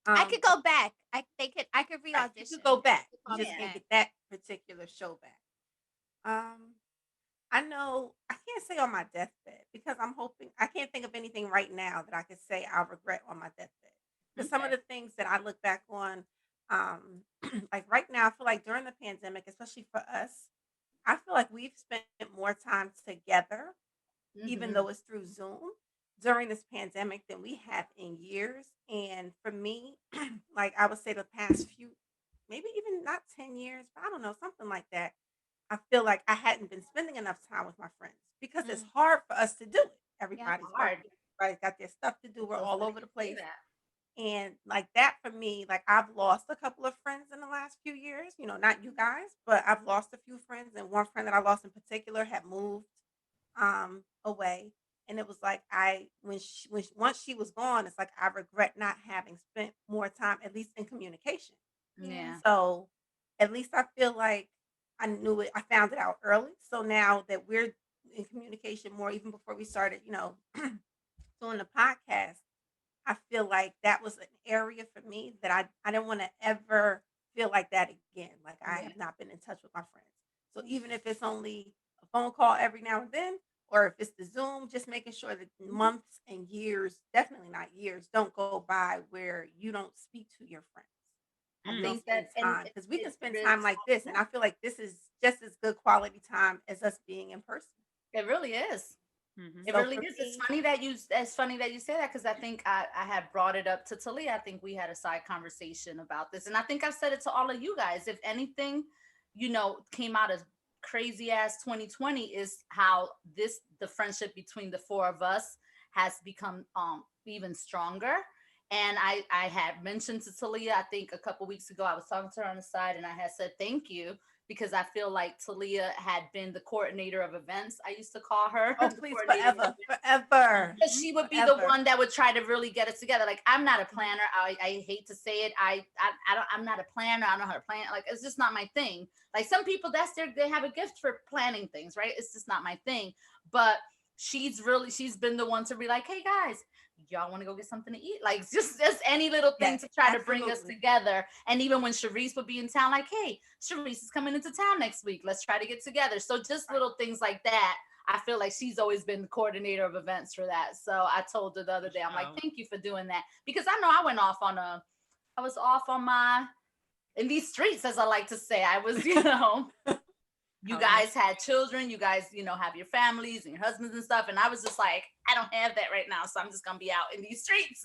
I could go back. I could re-audition. You could go back. You just Yeah. can't get that particular show back. I know I can't say on my deathbed because I'm hoping I can't think of anything right now that I could say I'll regret on my deathbed. Because some of the things that I look back on, like right now, I feel like during the pandemic, especially for us, I feel like we've spent more time together, even though it's through Zoom, during this pandemic than we have in years. And for me, like I would say the past few, maybe even not 10 years, but I don't know, something like that. I feel like I hadn't been spending enough time with my friends because it's hard for us to do it. Everybody's hard. Everybody's got their stuff to do. We're all over the place. And like that for me, like I've lost a couple of friends in the last few years, not you guys, but I've lost a few friends. And one friend that I lost in particular had moved away. And it was like once she was gone, it's like I regret not having spent more time, at least in communication. Yeah. So at least I feel like I knew it. I found it out early. So now that we're in communication more, even before we started, doing the podcast, I feel like that was an area for me that I didn't want to ever feel like that again. Like I have not been in touch with my friends. So even if it's only a phone call every now and then, or if it's the Zoom, just making sure that months and years, definitely not years, don't go by where you don't speak to your friends. I think that's time because we can spend time like this, and I feel like this is just as good quality time as us being in person. It really is. It So really for is. me- It's funny that you say that, because I think I had brought it up to Talia. I think we had a side conversation about this, and I think I've said it to all of you guys. If anything, came out as crazy ass 2020 is how the friendship between the four of us has become even stronger. And I had mentioned to Talia, I think a couple weeks ago, I was talking to her on the side and I had said thank you because I feel like Talia had been the coordinator of events. I used to call her. Oh, please, forever. Because she would be the Forever. one that would try to really get us together. Like, I'm not a planner. I hate to say it. I'm not a planner. I don't know how to plan. Like, it's just not my thing. Like, some people, they have a gift for planning things, right? It's just not my thing. But she's been the one to be like, hey guys, y'all want to go get something to eat? Like, just any little thing to try to bring us together. And even when Sharice would be in town, like, hey, Sharice is coming into town next week. Let's try to get together. So just little things like that. I feel like she's always been the coordinator of events for that. So I told her the other day, I'm like, thank you for doing that. Because I know I was off on in these streets, as I like to say. I was, you guys had children, you guys, have your families and your husbands and stuff. And I was just like, I don't have that right now. So I'm just going to be out in these streets.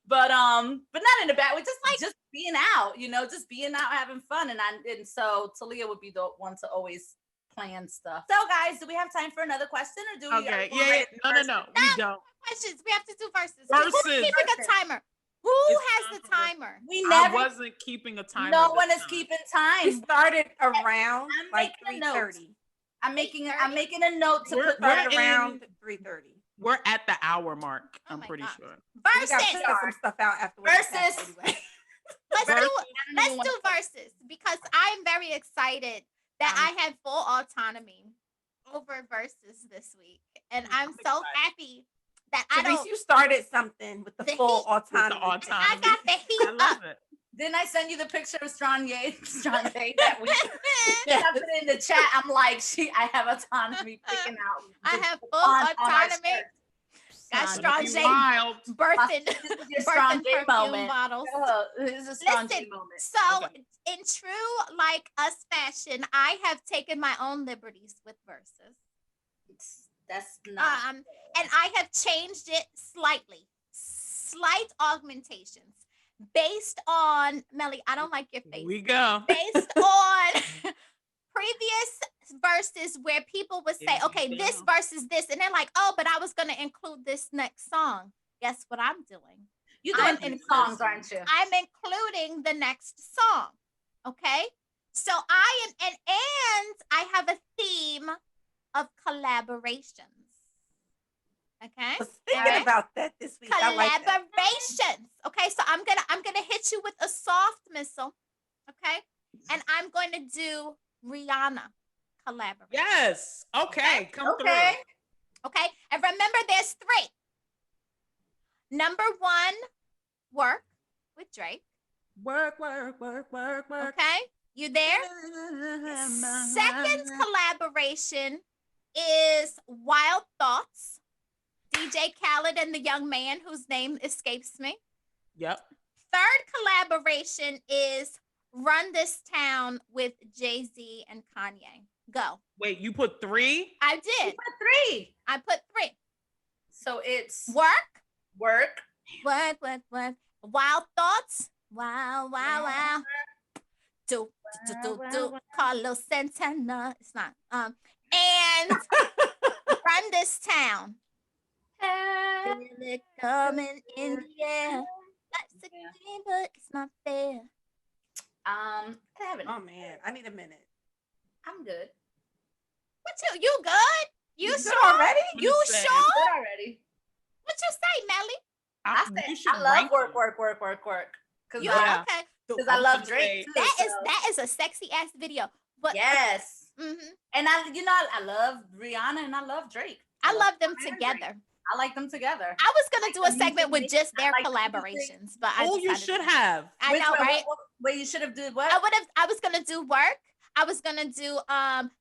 but not in a bad way, just being out, just being out, having fun. And so Talia would be the one to always plan stuff. So guys, do we have time for another question or do we? Okay, no, we don't. Questions. We have to do verses. Verses. Who's keeping a timer? Who has the timer? I wasn't keeping a timer. No one is keeping time. We started around like 3:30. I'm making a note to put that around 3:30. We're at the hour mark. I'm pretty sure. Verses. We got to put some stuff out afterwards. Verses. Anyway. Let's do verses because I'm very excited that I had full autonomy over verses this week, and I'm so happy that you started something with the full autonomy. I got the heat up. Didn't I send you the picture of Strong Day that week? I put it in the chat. I'm like, I have autonomy picking out. I have full autonomy. Got Strong J birthing Strong J moment. Bottles. This is a Strong J moment. So in true like us fashion, I have taken my own liberties with verses. That's not. And I have changed it slight augmentations based on Melly. I don't like your face. We go based on previous verses where people would say, okay, this verse is this, and they're like, oh, but I was going to include this next song. Guess what I'm doing? You're doing in songs, aren't you? I'm including the next song. Okay, so I am, and I have a theme of collaborations. Okay. I was thinking about that this week. Collaborations. Okay, so I'm gonna hit you with a soft missile. Okay, and I'm going to do Rihanna collaboration. Yes. Okay. Come through. Okay, and remember, there's 3. Number 1, work with Drake. Work. Okay, you there? Second collaboration is Wild Thoughts, DJ Khaled and the young man whose name escapes me. Yep. Third collaboration is Run This Town with Jay-Z and Kanye. Go. Wait, you put 3? I did. You put 3. I put 3. So it's work. Wild Thoughts. Wow. Do Carlos Santana. It's not. And Run This Town. Feel it coming in the air. That's a game, but it's not fair. I haven't. Oh man, I need a minute. I'm good. What you good? You sure already? You sure? Good already. What you say, Melly? I love work. Okay. Because I love Drake too. That is a sexy ass video. But yes. Mm-hmm. And I love Rihanna and I love Drake. I love them together. I like them together. I was gonna do a segment with just their collaborations, but you should have. I know, right? Wait, you should have did what? I was gonna do work. I was gonna do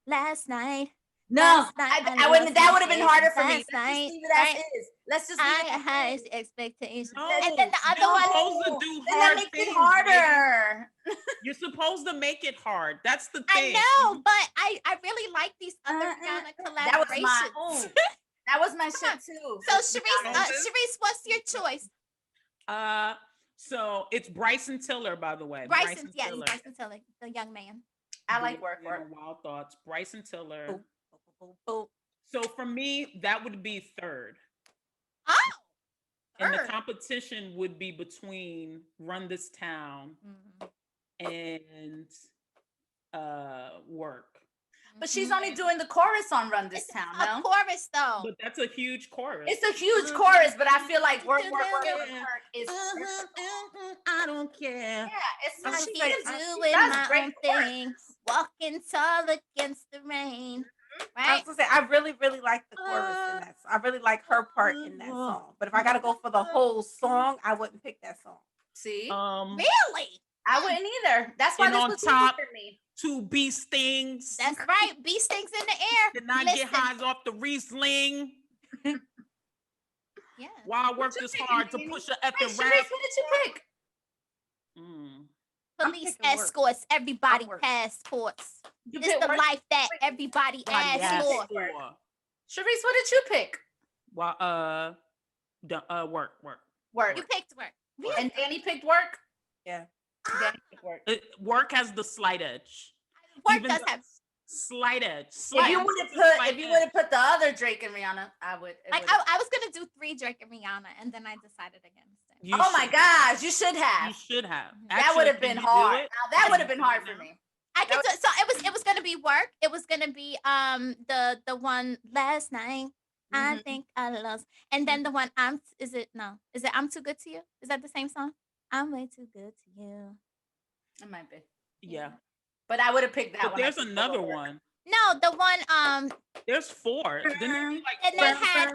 last night. No, I wouldn't. That would have been harder for me. Let's just leave it as is. Let's just leave it as high expectations. No, and then the other one. Supposed to do then hard that makes things, it harder. You're supposed to make it hard. That's the I thing. know, but I really like these other kind of collaborations. That was my shit too. So Sharice, what's your choice? So it's Bryson Tiller, by the way. Bryson Tiller, the young man. I like work. Wild Thoughts. Bryson Tiller. Boop, boop, boop, boop. So for me, that would be 3rd. Oh, And the competition would be between Run This Town and Work. But she's only doing the chorus on Run This Town, no? Chorus though. But that's a huge chorus. It's a huge chorus, but I feel like work is. I don't care. Yeah, it's I'm she here is- doing does my great own thing, walking tall against the rain. I Right? was gonna say I really, really like the chorus in that. I really like her part in that song. But if I gotta go for the whole song, I wouldn't pick that song. See, Really? I wouldn't either. That's why And this on was top- easy for me. 2 bee stings. That's right. Bee stings in the air. Did not Listen. get highs off the Riesling. Yeah. Why I work you this picking, hard to Danny? push a Wait, effing Sharice, rap? what did you pick? I'm Police picking work. escorts, everybody I'm work. passports. You It's picked the work? life that Wait, everybody asks Yes. for. Sharice, what did you pick? Well, work. Work. You picked work. Really? And Danny picked work. Yeah. Danny picked work. Work has the slight edge. Work Even does the have slight edge. If you would have put the other Drake and Rihanna, I would. like I was gonna do 3 Drake and Rihanna, and then I decided against it. Oh my gosh, you should You have. should have. That Actually, would have can been you do hard. it? Now, that Can would you have been do hard it for now? me. I could do, so it was gonna be work. It was gonna be the one last night. I Mhm. think I lost, and then the one is it I'm too good to you? Is that the same song? I'm way too good to you. It might be. Yeah. But I would have picked that But one. there's another one. No, the one There's 4. Didn't there be like and they had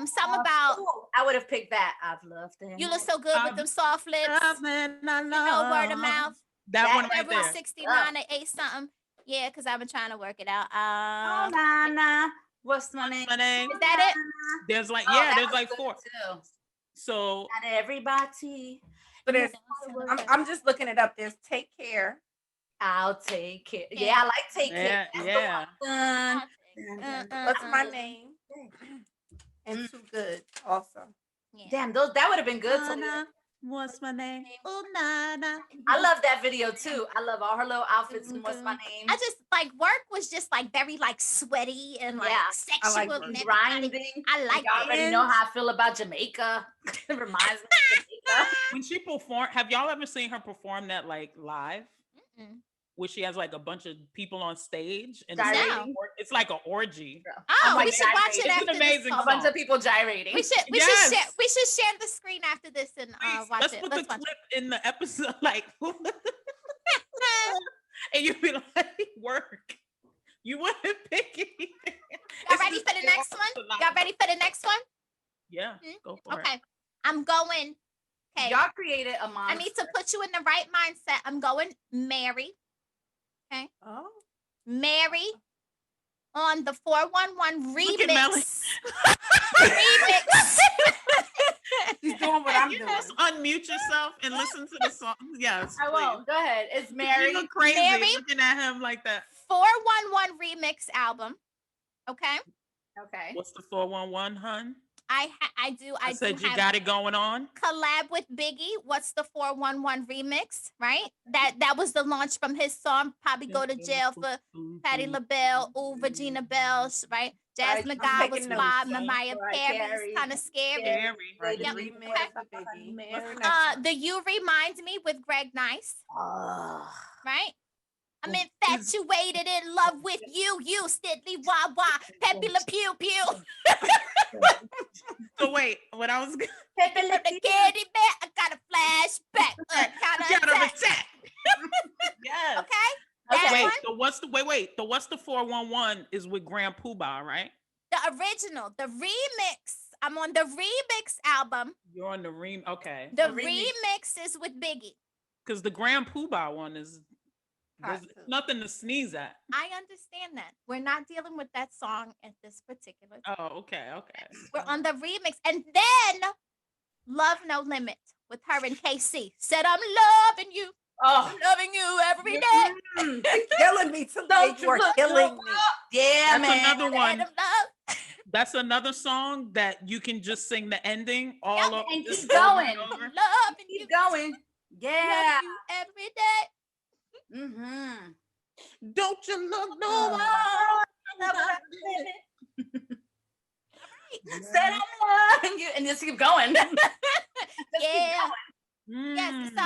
some about I would have picked that. I've loved it. you look so good with them soft lips. You know, word of mouth. That one right February there. 69 at 8 something. Yeah, because I've been trying to work it out. Oh, Nana. What's my name? My name. Is that it? There's like Oh, that there's was like good 4. too. So Not everybody. But there's, I'm just looking it up. There's Take Care. I'll take care. Yeah, I like take care. yeah. What's my name? And Too Good also. Yeah. Damn, that would have been good. To What's my name? Oh, Nana. I love that video too. I love all her little outfits and what's my name. I just like work was just like very like sweaty and like sexual like and everything. grinding. I like I already it. know how I feel about Jamaica. It reminds me of Jamaica. When she performed, have y'all ever seen her perform that like live? Mm-mm. Where she has like a bunch of people on stage and Gyrating. it's like an orgy. Oh, like we should watch gyrating. it It's after an amazing this. A call. bunch of people gyrating. We should Yes. we should share the screen after this and Please, watch let's it. put Let's the watch clip in the episode, like, and you'd be like, work. You wouldn't pick anything. Y'all ready for the next one? Y'all ready for the next one? Yeah, go for it. Okay. I'm going. Okay. Y'all created a monster. I need to put you in the right mindset. I'm going Mary. Okay. Oh. Mary on the 411 Look at Melly. remix. Remix. She's doing what I'm You doing. just unmute yourself and listen to the song. Yes, I will. Go ahead. It's Mary. You look crazy Mary? looking at him like that. 411 remix album. Okay. Okay. What's the 411, hun? I do said you have got it going on. collab with Biggie. What's the 411 remix? Right? That was the launch from his song. Probably go to jail for Patti LaBelle, ooh, Regina Belle's, right? Jasmine I'm Guy was taking fly, notes. Mariah Carey. Carey kind of scary. Scary. Right, Yep. remix Okay. of Biggie. What's the next one? The You Remind Me with Greg Nice, Oh. right? I'm infatuated in love with you, Stidley Wah Wah, Pepe Le Pew Pew. So wait, what I was gonna Pepe Le Kitty Bear, I got a flashback. counter attack. Yes. Okay? That Wait, one, so what's the 411 is with Grand Poobah, right? the original, the remix. I'm on the remix album. You're on the okay. The remix. remix is with Biggie. Because the Grand Poobah one is there's Hot too. nothing to sneeze at. I understand that. We're not dealing with that song at this particular time. Oh, okay. We're on the remix. And then Love No Limit with her and KC. Said I'm loving you. Oh. I'm loving you every day. You're killing me tonight. Don't You are look killing me. Yeah, That's man. another one. Said of love. That's another song that you can just sing the ending all Yep, up and just keep going. over and over. Loving you. Keep going. Yeah. Loving you every day. Mm-hmm. Don't you look no Said I'm on you, and just keep going. Just keep going. Yes. So,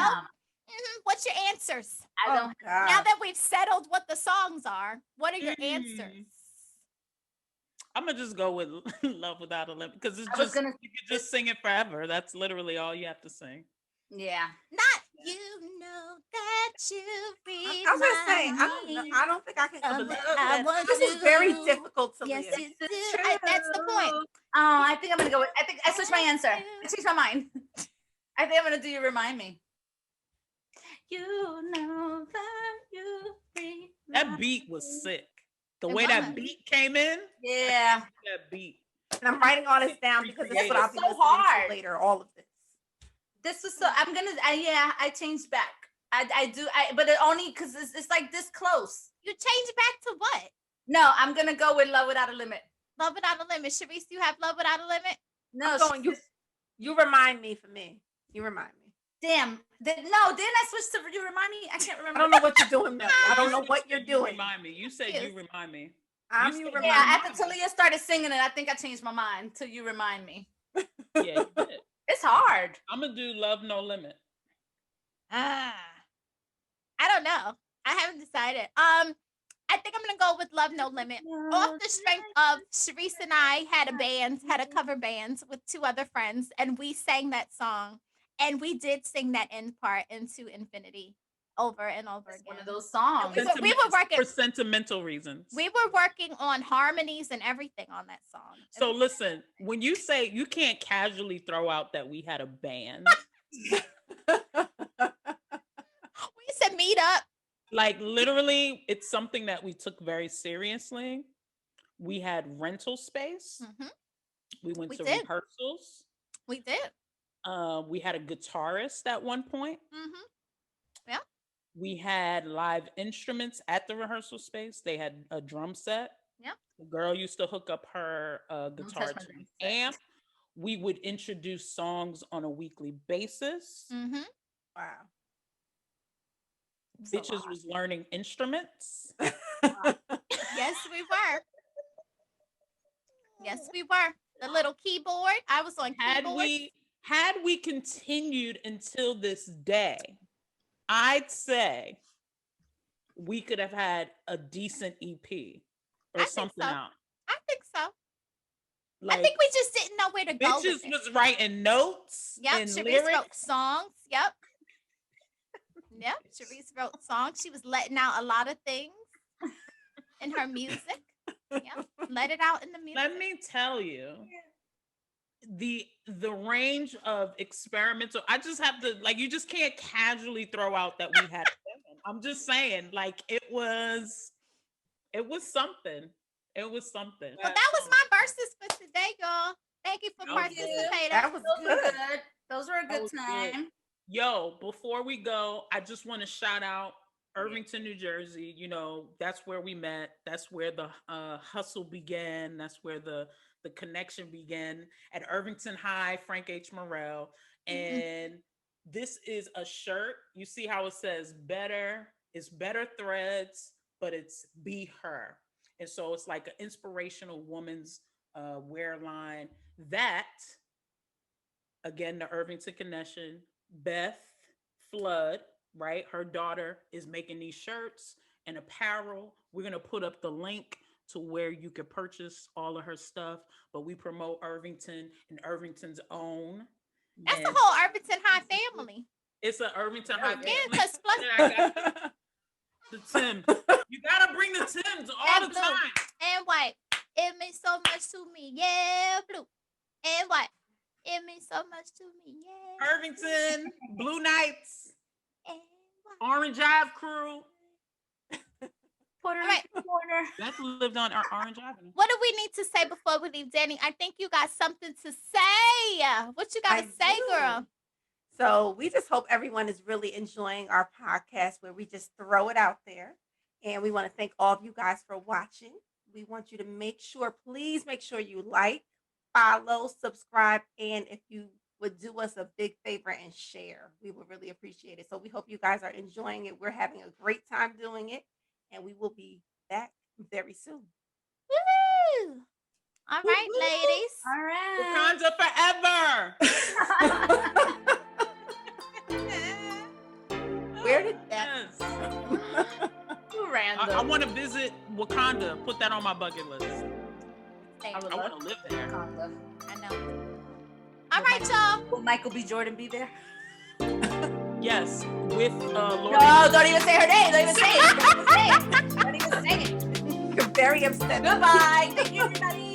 what's your answers? I don't. Now that we've settled what the songs are, what are your answers? I'm gonna just go with "Love Without a Limit" because it's I was just gonna. you could just sing it forever. That's literally all you have to sing. Yeah. Not you know that you read I was gonna say, my I don't know. I don't think I can Um, believe I that. want This is very to. difficult to Yes, live. you do. That's the point. I think I'm gonna go with. I think I switched my answer. I changed my mind. I think I'm gonna do "You Remind Me." You know that you read That beat was sick. The It way that was. beat came in. Yeah. That beat. And I'm writing all this down because this is what I'll be so listening hard. to later. All of this. This was so. I'm gonna. I changed back. I do. But it only because it's like this close. You change back to what? No, I'm gonna go with "Love Without a Limit." Love Without a Limit. Sharice, you have Love Without a Limit? No, I'm going, you remind me for me. You remind me. Damn. Didn't I switch to "You Remind Me"? I can't I remember. don't know what you're doing, Melly. I don't know what you're You doing. remind me. You said you remind me. I'm You you said remind Yeah, me. after Talia started singing it, I think I changed my mind to "You Remind Me." Yeah, you did. It's hard. I'm gonna do "Love No Limit." I don't know. I haven't decided. I think I'm gonna go with "Love No Limit." Off the strength of Sharice and I had a cover band with two other friends, and we sang that song, and we did sing that end part into infinity over and over It's again. one of those songs. We were working for sentimental reasons. We were working on harmonies and everything on that song. So listen, when you say you can't casually throw out that we had a band, We said meet up. like literally, it's something that we took very seriously. We had rental space. We went to rehearsals. We did. We had a guitarist at one point. Yeah. We had live instruments at the rehearsal space. They had a drum set. Yeah. The girl used to hook up her guitar to an amp. We would introduce songs on a weekly basis. Wow. Bitches was learning instruments. Yes, we were. Yes, we were. The little keyboard. I was on keyboard. Had we continued until this day, I'd say we could have had a decent EP or something out. I think so. Like, I think we just didn't know where to go. Bitches was writing notes. Yep, and Sharice lyrics. wrote songs. Yep. Yep, Sharice wrote songs. She was letting out a lot of things in her music. Yep, let it out in the music. Let me tell you, the range of experimental. I just have to you just can't casually throw out that we had. I'm just saying, it was something. It was something. Well, that was my verses for today, y'all. Thank you for participating. That was good. Those were a good time. Yo, before we go, I just want to shout out Irvington, New Jersey. You know, that's where we met. That's where the hustle began. That's where the connection began at Irvington High, Frank H. Morrell. And this is a shirt. You see how it says better. It's better threads, but it's be her. And so it's like an inspirational woman's wear line. That, again, the Irvington connection, Beth Flood, right? Her daughter is making these shirts and apparel. We're going to put up the link to where you can purchase all of her stuff, but we promote Irvington and Irvington's own. That's the whole Irvington High family. It's an Irvington High family. Yeah, because the Timbs. You gotta bring the Timbs all the time. And white. It means so much to me. Yeah, blue. And white. It means so much to me. Yeah. Irvington, Blue Knights, and Orange Ave crew. Porter. That's lived on Orange Avenue. What do we need to say before we leave, Danny? I think you got something to say. What you got to say, girl? So we just hope everyone is really enjoying our podcast where we just throw it out there. And we want to thank all of you guys for watching. We want you to please make sure you like, follow, subscribe, and if you would do us a big favor and share, we would really appreciate it. So we hope you guys are enjoying it. We're having a great time doing it, and we will be back very soon. Woo! All right, ladies. All right. Wakanda forever. Where did that? Yes. Random. I want to visit Wakanda. Put that on my bucket list. Same. I would I want to live there. Wakanda. I know. All right, y'all. Will Michael B. Jordan be there? Yes, with Lord. No, don't even say her name. Don't even say it. Don't even say it. Don't even say it. You're very upset. Goodbye. Thank you, everybody.